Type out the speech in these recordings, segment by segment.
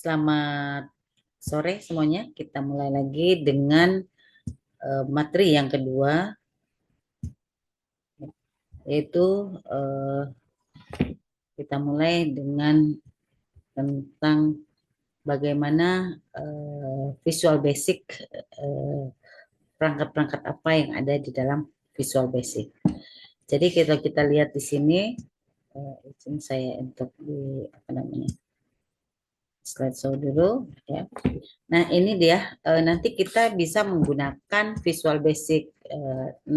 Selamat sore semuanya. Kita mulai lagi dengan materi yang kedua, yaitu kita mulai dengan tentang bagaimana Visual Basic, eh, perangkat-perangkat apa yang ada di dalam Visual Basic. Jadi kita lihat di sini, izin saya untuk di apa namanya slideshow dulu, ya. Nah, ini dia. Nanti kita bisa menggunakan Visual Basic 6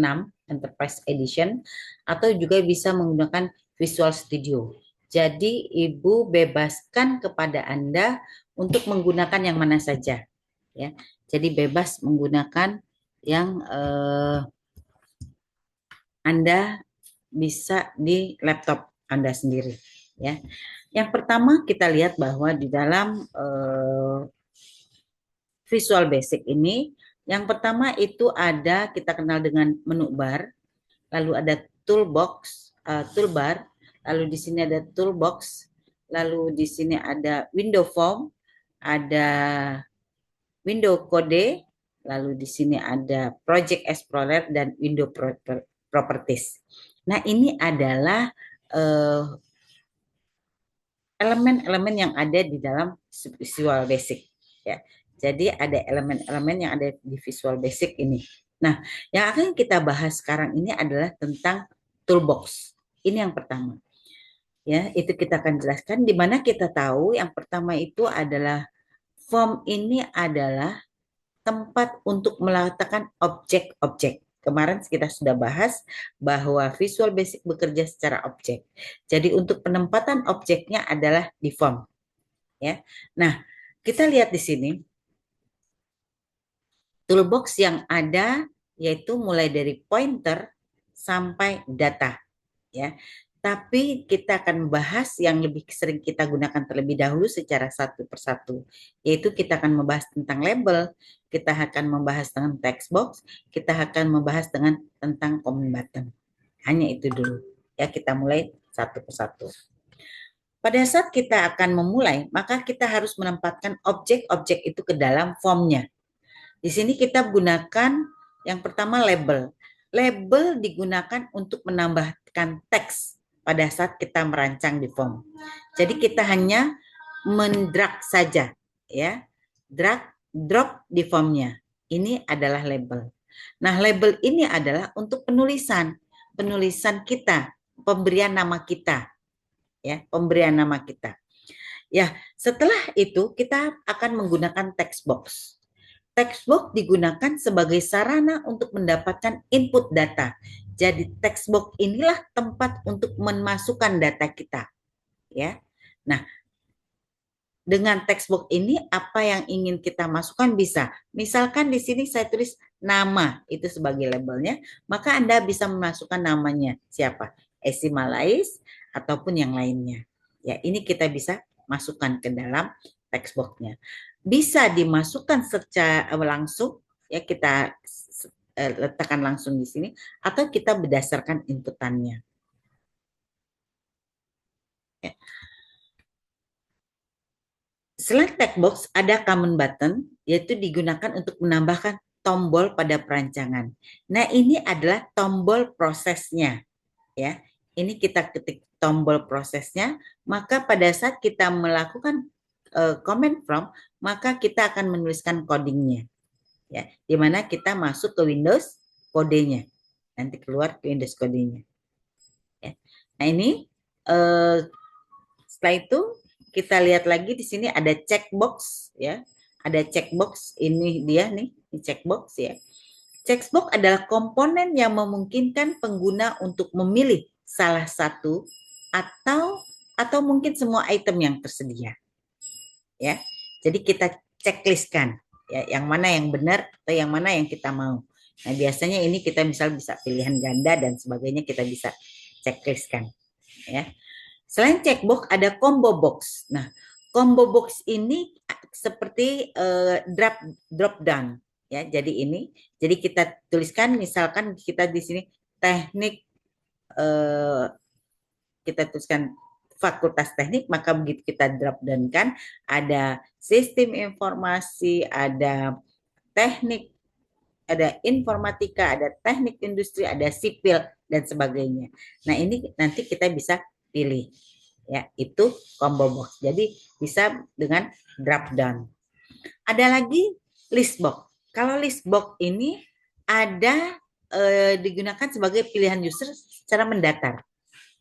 Enterprise Edition atau juga bisa menggunakan Visual Studio. Jadi, Ibu bebaskan kepada Anda untuk menggunakan yang mana saja, ya. Jadi bebas menggunakan yang Anda bisa di laptop Anda sendiri, ya. Yang pertama kita lihat bahwa di dalam Visual Basic ini, yang pertama itu ada kita kenal dengan menu bar, lalu ada toolbox, toolbar, lalu di sini ada toolbox, lalu di sini ada window form, ada window code, lalu di sini ada project explorer dan window properties. Nah, ini adalah elemen-elemen yang ada di dalam Visual Basic, ya. Jadi ada elemen-elemen yang ada di Visual Basic ini. Nah, yang akan kita bahas sekarang ini adalah tentang toolbox. Ini yang pertama. Ya, itu kita akan jelaskan di mana kita tahu yang pertama itu adalah form ini adalah tempat untuk meletakkan objek-objek. Kemarin kita sudah bahas bahwa Visual Basic bekerja secara objek. Jadi untuk penempatan objeknya adalah di form, ya. Nah, kita lihat di sini toolbox yang ada yaitu mulai dari pointer sampai data, ya. Tapi kita akan membahas yang lebih sering kita gunakan terlebih dahulu secara satu persatu, yaitu kita akan membahas tentang label, kita akan membahas tentang text box, kita akan membahas tentang comment button. Hanya itu dulu. Ya, kita mulai satu persatu. Pada saat kita akan memulai, maka kita harus menempatkan objek-objek itu ke dalam formnya. Di sini kita gunakan yang pertama label. Label digunakan untuk menambahkan teks pada saat kita merancang di form. Jadi kita hanya mendrag saja, ya. Drag, drop di formnya. Ini adalah label. Nah, label ini adalah untuk penulisan. Penulisan kita, pemberian nama kita, ya, pemberian nama kita. Ya, setelah itu kita akan menggunakan text box. Text box digunakan sebagai sarana untuk mendapatkan input data. Jadi text box inilah tempat untuk memasukkan data kita, ya. Nah, dengan text box ini apa yang ingin kita masukkan bisa. Misalkan di sini saya tulis nama itu sebagai labelnya, maka Anda bisa memasukkan namanya siapa? Esi Malais ataupun yang lainnya. Ya, ini kita bisa masukkan ke dalam text box-nya. Bisa dimasukkan secara langsung, ya, kita letakkan langsung di sini, atau kita berdasarkan inputannya. Ya. Selain text box, ada command button, yaitu digunakan untuk menambahkan tombol pada perancangan. Nah, ini adalah tombol prosesnya, ya. Ini kita ketik tombol prosesnya, maka pada saat kita melakukan command prompt, maka kita akan menuliskan codingnya, ya. Di mana kita masuk ke Windows kodenya, nanti keluar ke Windows kodenya. Ya. Nah, ini setelah itu kita lihat lagi di sini ada checkbox, ya. Ada checkbox, ini dia nih, ini checkbox, ya. Checkbox adalah komponen yang memungkinkan pengguna untuk memilih salah satu atau mungkin semua item yang tersedia, ya. Jadi kita checklistkan, ya, yang mana yang benar atau yang mana yang kita mau. Nah, biasanya ini kita misal bisa pilihan ganda dan sebagainya, kita bisa checklistkan, ya. Selain checkbox ada combo box. Nah, combo box ini seperti drop down, ya. Jadi kita tuliskan misalkan kita di sini teknik, kita tuliskan fakultas teknik, maka begitu kita drop down kan, ada sistem informasi, ada teknik, ada informatika, ada teknik industri, ada sipil, dan sebagainya. Nah, ini nanti kita bisa pilih. Ya, itu combo box. Jadi bisa dengan drop down. Ada lagi list box. Kalau list box ini ada digunakan sebagai pilihan user secara mendatar.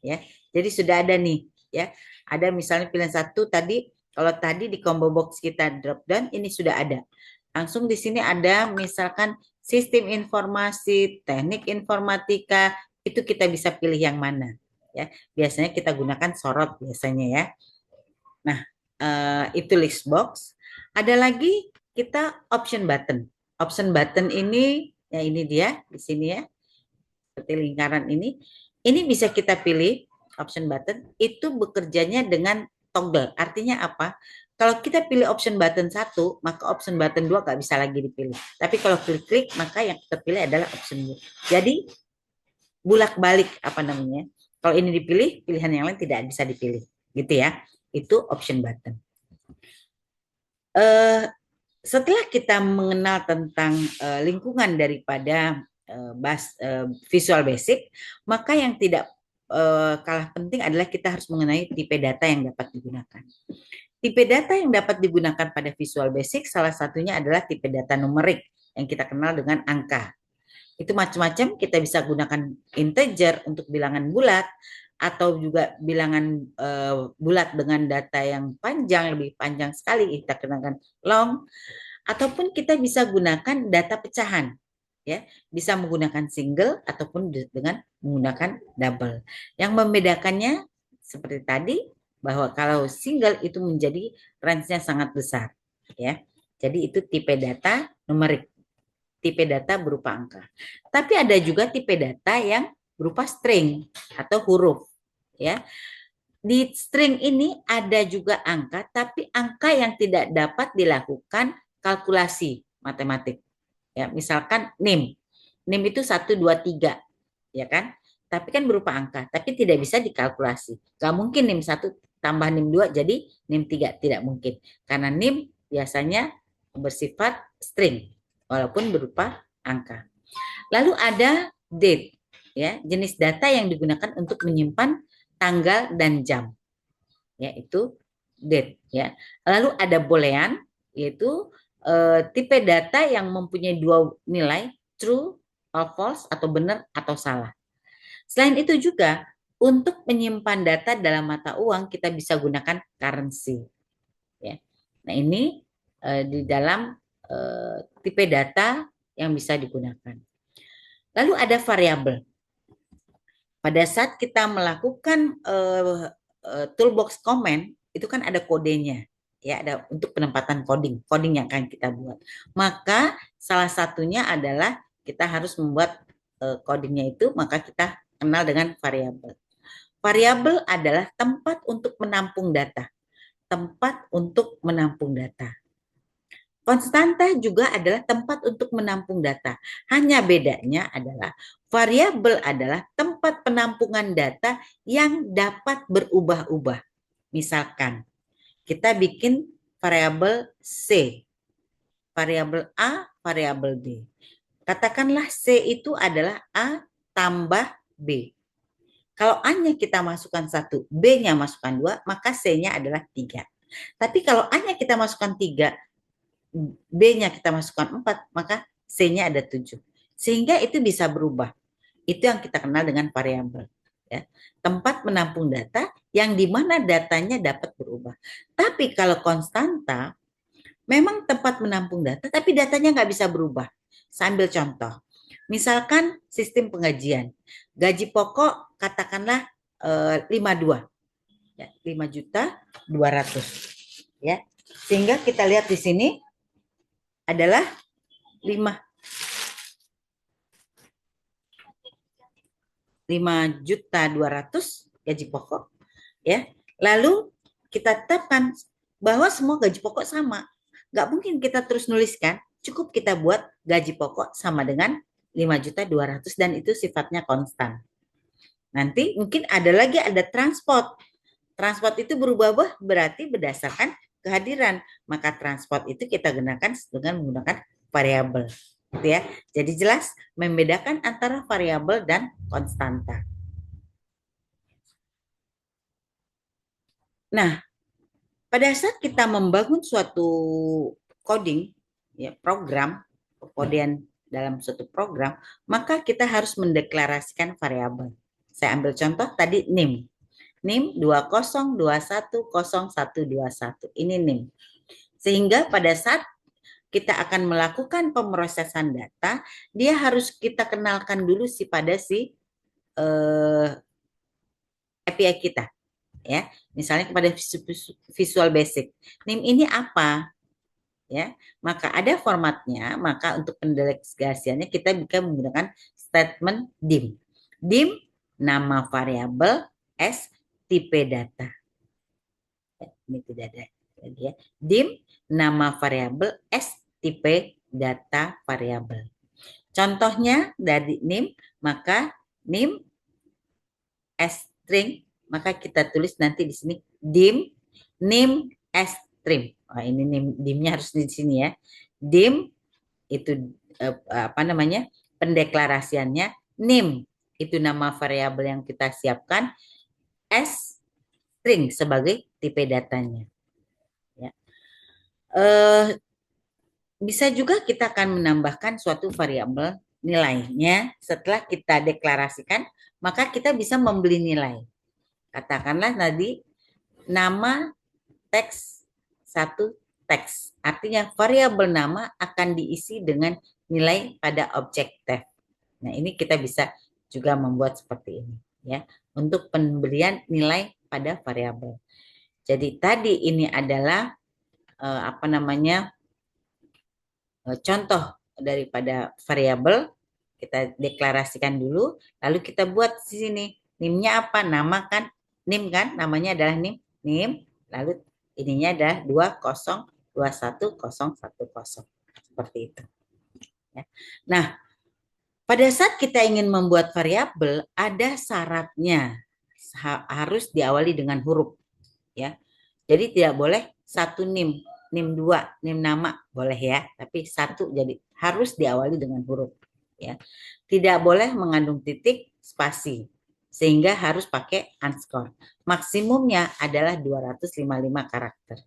Ya, jadi sudah ada nih. Ya, ada misalnya pilihan satu tadi. Kalau tadi di combo box kita drop down, ini sudah ada. Langsung di sini ada misalkan sistem informasi, teknik informatika, itu kita bisa pilih yang mana. Ya, biasanya kita gunakan sorot biasanya ya. Nah, itu list box. Ada lagi kita option button. Option button ini, ya ini dia di sini ya, seperti lingkaran ini. Ini bisa kita pilih option button. Itu bekerjanya dengan toggle. Artinya apa? Kalau kita pilih option button 1, maka option button 2 nggak bisa lagi dipilih. Tapi kalau klik-klik, maka yang kita pilih adalah option 2. Jadi, bulak-balik apa namanya. Kalau ini dipilih, pilihan yang lain tidak bisa dipilih. Gitu ya. Itu option button. Setelah kita mengenal tentang lingkungan daripada Visual Basic, maka yang tidak kalah penting adalah kita harus mengenai tipe data yang dapat digunakan. Tipe data yang dapat digunakan pada Visual Basic salah satunya adalah tipe data numerik yang kita kenal dengan angka. Itu macam-macam, kita bisa gunakan integer untuk bilangan bulat, atau juga bilangan bulat dengan data yang panjang, lebih panjang sekali, kita kenakan long, ataupun kita bisa gunakan data pecahan, ya, bisa menggunakan single ataupun dengan menggunakan double. Yang membedakannya seperti tadi, bahwa kalau single itu menjadi range-nya sangat besar, ya. Jadi itu tipe data numerik, tipe data berupa angka. Tapi ada juga tipe data yang berupa string atau huruf, ya. Di string ini ada juga angka, tapi angka yang tidak dapat dilakukan kalkulasi matematik. Ya, misalkan NIM. NIM itu 1, 2, 3, ya kan? Tapi kan berupa angka, tapi tidak bisa dikalkulasi. Gak mungkin NIM 1 tambah NIM 2 jadi NIM 3, tidak mungkin. Karena NIM biasanya bersifat string, walaupun berupa angka. Lalu ada date, ya, jenis data yang digunakan untuk menyimpan tanggal dan jam, yaitu date, ya. Lalu ada boolean, yaitu tipe data yang mempunyai dua nilai, true or false, atau benar atau salah. Selain itu juga untuk menyimpan data dalam mata uang kita bisa gunakan currency, ya. Nah, ini di dalam tipe data yang bisa digunakan. Lalu ada variabel. Pada saat kita melakukan toolbox comment, itu kan ada kodenya, ya, ada untuk penempatan coding yang akan kita buat. Maka salah satunya adalah kita harus membuat codingnya itu, maka kita kenal dengan variabel. Variabel adalah tempat untuk menampung data. Tempat untuk menampung data. Konstanta juga adalah tempat untuk menampung data. Hanya bedanya adalah variabel adalah tempat penampungan data yang dapat berubah-ubah. Misalkan kita bikin variabel C, variabel A, variabel B. Katakanlah C itu adalah A tambah B. Kalau A-nya kita masukkan 1, B-nya masukkan 2, maka C-nya adalah 3. Tapi kalau A-nya kita masukkan 3, B-nya kita masukkan 4, maka C-nya ada 7. Sehingga itu bisa berubah. Itu yang kita kenal dengan variabel. Ya. Tempat menampung data yang dimana datanya dapat berubah. Tapi kalau konstanta, memang tempat menampung data, tapi datanya nggak bisa berubah. Sambil contoh. Misalkan sistem penggajian. Gaji pokok katakanlah 52. Ya, 5.200.000. Ya. Sehingga kita lihat di sini adalah 5.200.000 gaji pokok, ya. Lalu kita tetapkan bahwa semua gaji pokok sama. Nggak mungkin kita terus nuliskan, cukup kita buat gaji pokok sama dengan 5.200.000 dan itu sifatnya konstan. Nanti mungkin ada lagi ada transport. Transport itu berubah-ubah berarti berdasarkan kehadiran. Maka transport itu kita gunakan dengan menggunakan variabel. Gitu ya. Jadi jelas membedakan antara variabel dan konstanta. Nah, pada saat kita membangun suatu coding, ya, program, kemudian dalam suatu program, maka kita harus mendeklarasikan variabel. Saya ambil contoh tadi NIM. NIM 20210121. Ini NIM. Sehingga pada saat kita akan melakukan pemrosesan data, dia harus kita kenalkan dulu pada si API kita, ya. Misalnya kepada Visual Basic. NIM ini apa? Ya, maka ada formatnya. Maka untuk pendelegasiannya kita bisa menggunakan statement dim. Dim nama variabel, s tipe data. Ini tidak ada lagi ya. Dim nama variabel, s tipe data variabel. Contohnya dari nim, maka nim string, maka kita tulis nanti di sini dim nim string. Wah, ini dimnya harus di sini ya. Dim itu apa namanya? Pendeklarasiannya. Nim itu nama variabel yang kita siapkan. String sebagai tipe datanya. Ya. Bisa juga kita akan menambahkan suatu variabel nilainya setelah kita deklarasikan, maka kita bisa membeli nilai. Katakanlah tadi nama teks satu teks. Artinya variabel nama akan diisi dengan nilai pada objek teks. Nah, ini kita bisa juga membuat seperti ini ya, untuk pemberian nilai pada variabel. Jadi tadi ini adalah apa namanya? Contoh daripada variabel, kita deklarasikan dulu, lalu kita buat di sini. NIM-nya apa? Nama kan, NIM kan, namanya adalah NIM. NIM, lalu ininya adalah 20210110. Seperti itu. Ya. Nah, pada saat kita ingin membuat variabel, ada syaratnya. Harus diawali dengan huruf. Ya. Jadi tidak boleh satu NIM, NIM 2, NIM nama boleh ya, tapi satu jadi harus diawali dengan huruf ya. Tidak boleh mengandung titik, spasi. Sehingga harus pakai underscore. Maksimumnya adalah 255 karakter.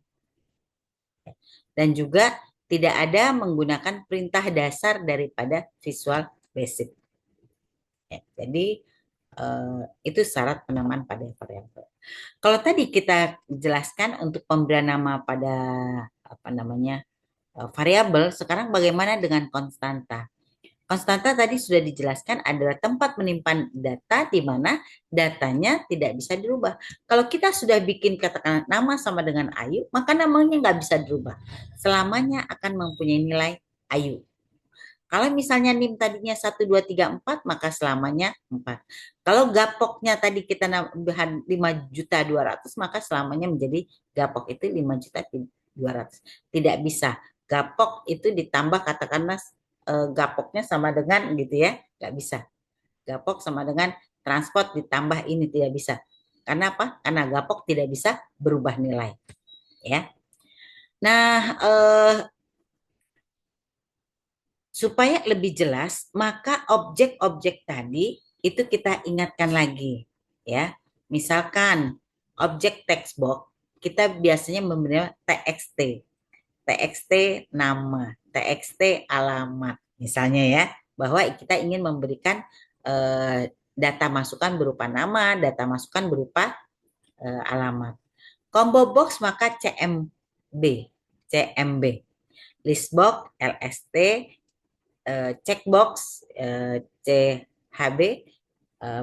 Dan juga tidak ada menggunakan perintah dasar daripada Visual Basic. Ya, jadi itu syarat penamaan pada variabel. Kalau tadi kita jelaskan untuk pemberian nama pada apa namanya variabel, sekarang bagaimana dengan konstanta? Konstanta tadi sudah dijelaskan adalah tempat menyimpan data di mana datanya tidak bisa dirubah. Kalau kita sudah bikin katakan nama sama dengan Ayu, maka namanya nggak bisa dirubah. Selamanya akan mempunyai nilai Ayu. Kalau misalnya NIM tadinya 1, 2, 3, 4, maka selamanya 4. Kalau gapoknya tadi kita 5.200.000, maka selamanya menjadi gapok itu 5.200.000. Tidak bisa. Gapok itu ditambah katakanlah gapoknya sama dengan gitu ya. Nggak bisa. Gapok sama dengan transport ditambah ini tidak bisa. Karena apa? Karena gapok tidak bisa berubah nilai. Ya. Nah, supaya lebih jelas, maka objek-objek tadi itu kita ingatkan lagi, ya. Misalkan objek text box kita biasanya memberi txt, txt nama, txt alamat, misalnya ya, bahwa kita ingin memberikan data masukan berupa nama, data masukan berupa alamat. Combo box maka CMB, CMB, list box LST, checkbox CHB,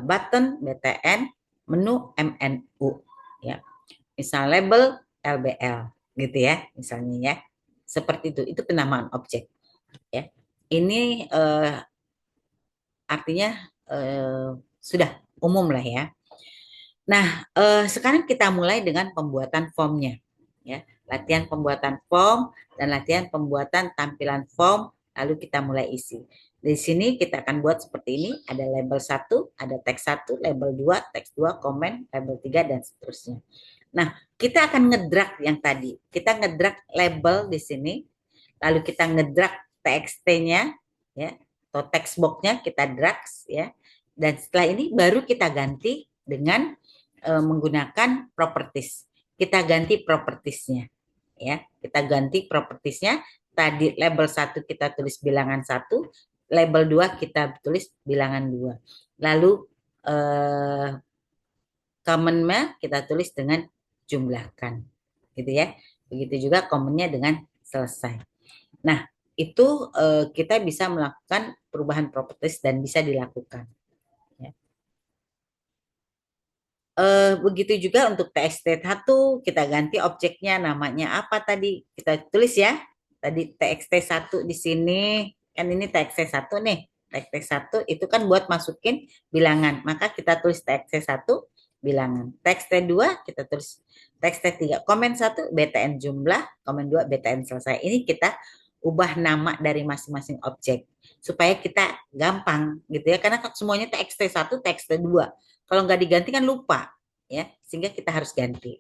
button BTN, menu MNU ya. Misal label LBL gitu ya, misalnya ya. Seperti itu penamaan objek ya. Ini artinya sudah umum lah ya. Nah, sekarang kita mulai dengan pembuatan formnya ya. Latihan pembuatan form dan latihan pembuatan tampilan form, lalu kita mulai isi. Di sini kita akan buat seperti ini, ada label 1, ada teks 1, label 2, teks 2, komen, label 3, dan seterusnya. Nah, kita akan ngedrag yang tadi. Kita ngedrag label di sini, lalu kita ngedrag txt-nya, ya, atau text box-nya kita drag, ya. Dan setelah ini baru kita ganti dengan menggunakan properties. Kita ganti propertiesnya, ya. Kita ganti propertiesnya. Tadi label 1 kita tulis bilangan 1, label 2 kita tulis bilangan 2. Lalu comment-nya kita tulis dengan jumlahkan, gitu ya. Begitu juga comment-nya dengan selesai. Nah, itu kita bisa melakukan perubahan properties dan bisa dilakukan. Ya. Begitu juga untuk txt1 kita ganti objeknya namanya apa tadi kita tulis ya. Tadi txt1 di sini kan ini txt1 nih. Txt1 itu kan buat masukin bilangan. Maka kita tulis txt1 bilangan. Txt2 kita tulis txt3 komen 1 btn jumlah, komen 2 btn selesai. Ini kita ubah nama dari masing-masing objek supaya kita gampang gitu ya karena semuanya txt1 txt2 kalau nggak diganti kan lupa ya sehingga kita harus ganti.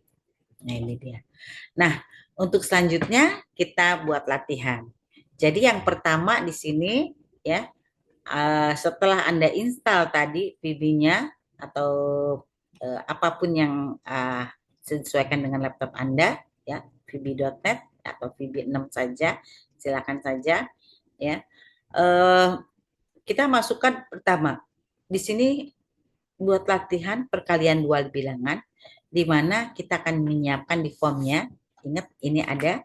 Nah ini dia. Nah untuk selanjutnya kita buat latihan. Jadi yang pertama di sini ya setelah Anda install tadi VB-nya atau apapun yang sesuaikan dengan laptop Anda ya VB.net atau VB6 saja silakan saja ya. Kita masukkan pertama di sini buat latihan perkalian dua bilangan di mana kita akan menyiapkan di formnya. Ingat ini ada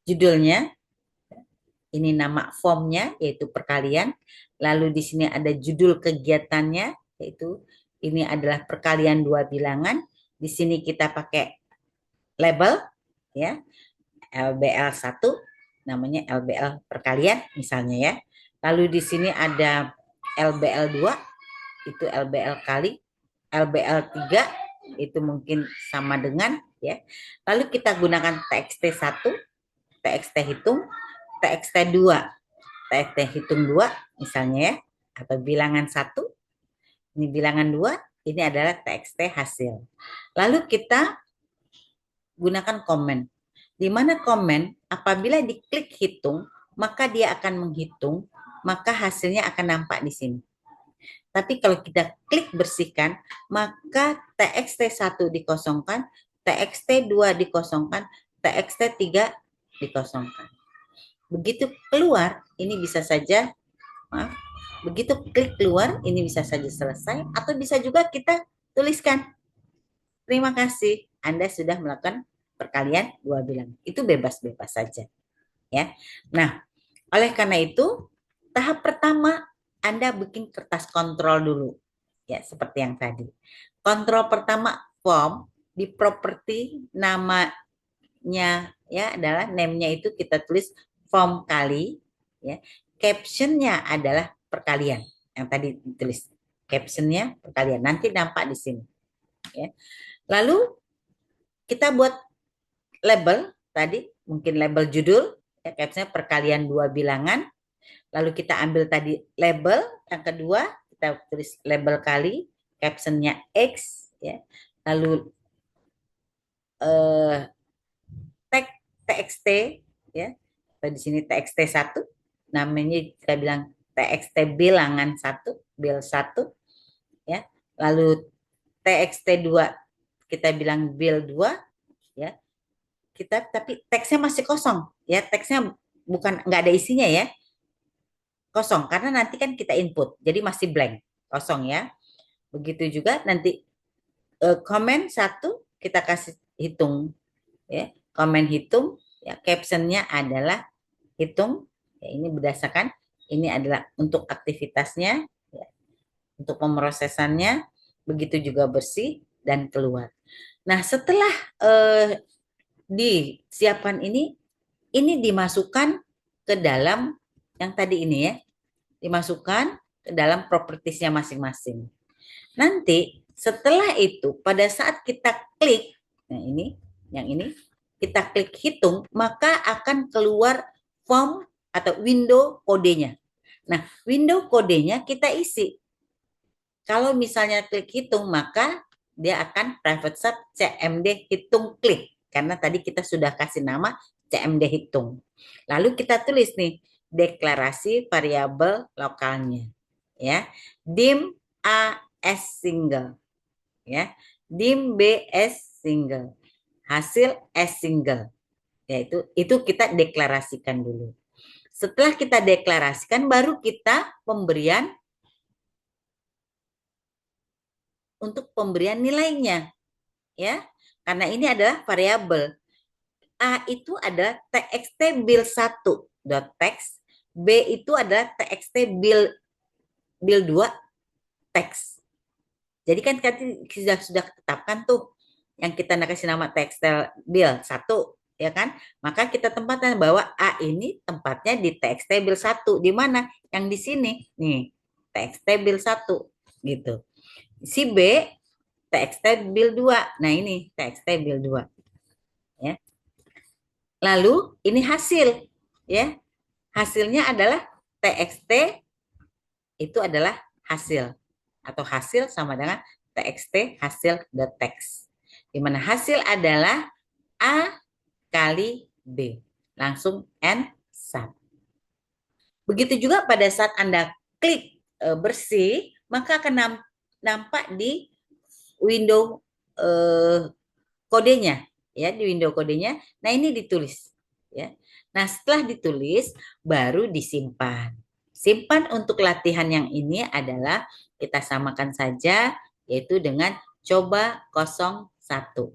judulnya, ini nama formnya yaitu perkalian. Lalu di sini ada judul kegiatannya yaitu ini adalah perkalian dua bilangan. Di sini kita pakai label ya LBL1 namanya LBL perkalian misalnya ya. Lalu di sini ada LBL2 itu LBL kali, LBL3 itu mungkin sama dengan ya. Lalu kita gunakan TXT1, TXT hitung, TXT2, TXT hitung 2 misalnya ya atau bilangan 1. Ini bilangan 2, ini adalah TXT hasil. Lalu kita gunakan komen. Di mana komen apabila diklik hitung, maka dia akan menghitung, maka hasilnya akan nampak di sini. Tapi kalau kita klik bersihkan, maka TXT1 dikosongkan, TXT2 dikosongkan, TXT3 dikosongkan. Begitu keluar, ini bisa saja, maaf, begitu klik keluar, ini bisa saja selesai, atau bisa juga kita tuliskan. Terima kasih, Anda sudah melakukan perkalian dua bilangan. Itu bebas-bebas saja. Ya. Nah, oleh karena itu, tahap pertama Anda bikin kertas kontrol dulu. Ya, seperti yang tadi. Kontrol pertama form di properti namanya ya adalah name-nya itu kita tulis form kali ya. Caption-nya adalah perkalian. Yang tadi ditulis. Caption-nya perkalian. Nanti nampak di sini. Ya. Lalu kita buat label tadi, mungkin label judul ya caption-nya perkalian dua bilangan. Lalu kita ambil tadi label yang kedua, kita tulis label kali, captionnya X, ya. Lalu tag TXT, ya. Di sini TXT1, namanya kita bilang TXT bilangan 1, bil 1, ya. Lalu TXT2 kita bilang bil 2, ya. Kita tapi teksnya masih kosong, ya. Teksnya bukan nggak ada isinya ya. Kosong karena nanti kan kita input jadi masih blank kosong ya begitu juga nanti komen 1 kita kasih hitung ya komen hitung ya captionnya adalah hitung ya, ini berdasarkan ini adalah untuk aktivitasnya ya, untuk pemrosesannya begitu juga bersih dan keluar. Nah setelah disiapkan ini dimasukkan ke dalam yang tadi ini ya dimasukkan ke dalam propertiesnya masing-masing. Nanti setelah itu pada saat kita klik, nah ini, yang ini, kita klik hitung, maka akan keluar form atau window kodenya. Nah, window kodenya kita isi. Kalau misalnya klik hitung, maka dia akan private sub CMD hitung klik. Karena tadi kita sudah kasih nama CMD hitung. Lalu kita tulis nih, deklarasi variabel lokalnya. Ya, dim AS single. Ya, dim BS single. Hasil S single. Yaitu itu kita deklarasikan dulu. Setelah kita deklarasikan, baru kita pemberian untuk pemberian nilainya, ya. Karena ini adalah variabel. A itu adalah txt bil1.text, B itu adalah txt bil2 text. Jadi kan kita sudah tetapkan tuh yang kita kasih nama tekstil bil 1, ya kan? Maka kita tempatkan bahwa A ini tempatnya di txt bil1. Di mana? Yang di sini. Nih, txt bil1 gitu. Si B txt bil2. Nah, ini txt bil2. Ya. Lalu ini hasil, ya. Hasilnya adalah txt itu adalah hasil atau hasil sama dengan txt hasil.text. Di mana hasil adalah A kali B. Langsung N sub. Begitu juga pada saat Anda klik bersih, maka akan nampak di window kodenya, ya, di window kodenya. Nah, ini ditulis, ya. Nah, setelah ditulis baru disimpan. Simpan untuk latihan yang ini adalah kita samakan saja yaitu dengan coba 01,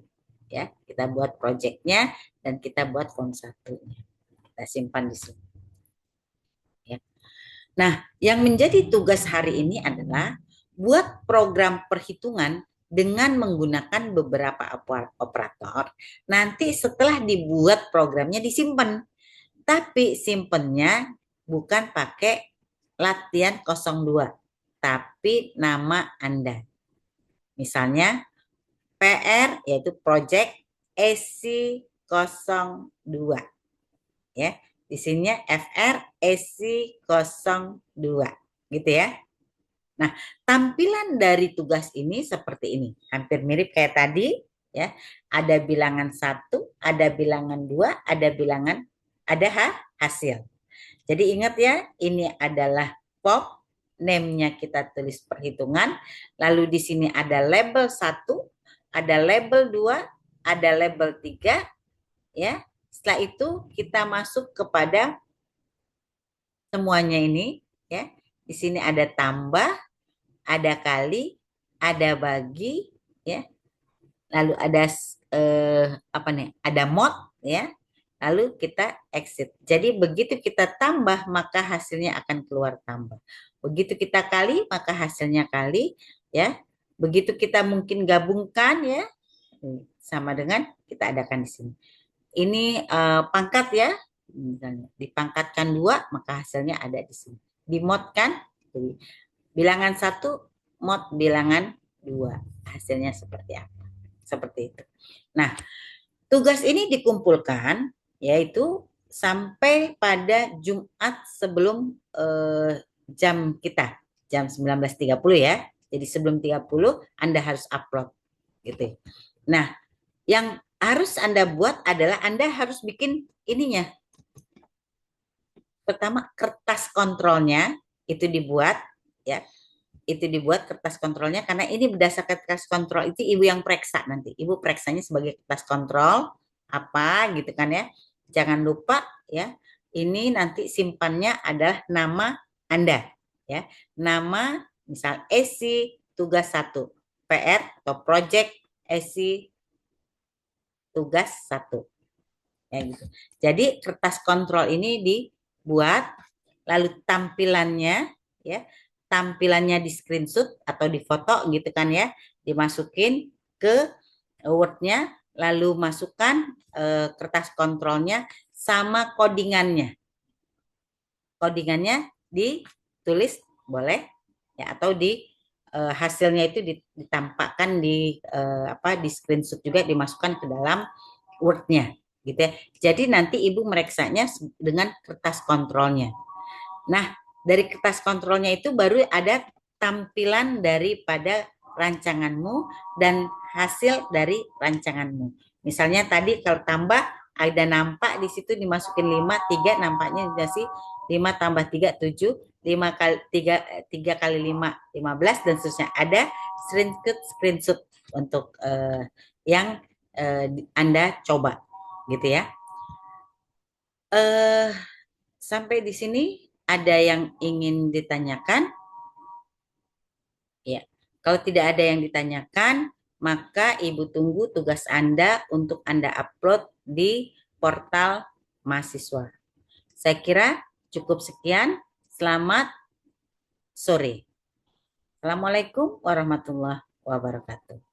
ya. Kita buat projectnya dan kita buat form 1-nya. Kita simpan di sini. Ya. Nah, yang menjadi tugas hari ini adalah buat program perhitungan dengan menggunakan beberapa operator. Nanti setelah dibuat programnya disimpan. Tapi simpennya bukan pakai latihan 02, tapi nama Anda. Misalnya PR yaitu project EC02. Ya, di sini FR EC02 gitu ya. Nah, tampilan dari tugas ini seperti ini. Hampir mirip kayak tadi, ya. Ada bilangan 1, ada bilangan 2, ada hasil. Jadi ingat ya, ini adalah POP, name-nya kita tulis perhitungan, lalu di sini ada label 1, ada label 2, ada label 3, ya. Setelah itu kita masuk kepada semuanya ini, ya. Di sini ada tambah, ada kali, ada bagi, ya. Lalu ada ada mod, ya. Lalu kita exit. Jadi begitu kita tambah maka hasilnya akan keluar tambah. Begitu kita kali maka hasilnya kali, ya. Begitu kita mungkin gabungkan, ya, sama dengan kita adakan di sini. Ini pangkat, ya. Misalnya dipangkatkan 2 maka hasilnya ada di sini. Dimodkan bilangan 1 mod bilangan 2. Hasilnya seperti apa? Seperti itu. Nah, tugas ini dikumpulkan yaitu sampai pada Jumat sebelum jam kita, jam 19.30 ya. Jadi sebelum 30 Anda harus upload gitu. Nah, yang harus Anda buat adalah Anda harus bikin ininya. Pertama, kertas kontrolnya itu dibuat, ya. Itu dibuat kertas kontrolnya karena ini berdasarkan kertas kontrol itu ibu yang periksa nanti. Ibu periksanya sebagai kertas kontrol apa gitu kan ya. Jangan lupa ya, ini nanti simpannya adalah nama Anda ya. Nama misal ESI tugas 1, PR atau project ESI tugas 1. Ya gitu. Jadi kertas kontrol ini dibuat lalu tampilannya ya, tampilannya di screenshot atau di foto gitu kan ya, dimasukin ke Word-nya, lalu masukkan kertas kontrolnya sama codingannya. Codingannya ditulis boleh ya, atau di hasilnya itu ditampakkan di di screenshot juga, dimasukkan ke dalam Word-nya gitu ya. Jadi nanti Ibu mereksanya dengan kertas kontrolnya. Nah, dari kertas kontrolnya itu baru ada tampilan daripada rancanganmu dan hasil dari rancanganmu. Misalnya tadi kalau tambah ada nampak di situ dimasukin 5 3 nampaknya sih 5 tambah 3 7, 5 kali 3 3 kali 5 15 dan seterusnya. Ada screenshot untuk yang Anda coba gitu ya. Eh sampai di sini ada yang ingin ditanyakan? Ya. Kalau tidak ada yang ditanyakan, maka Ibu tunggu tugas Anda untuk Anda upload di portal mahasiswa. Saya kira cukup sekian. Selamat sore. Assalamualaikum warahmatullahi wabarakatuh.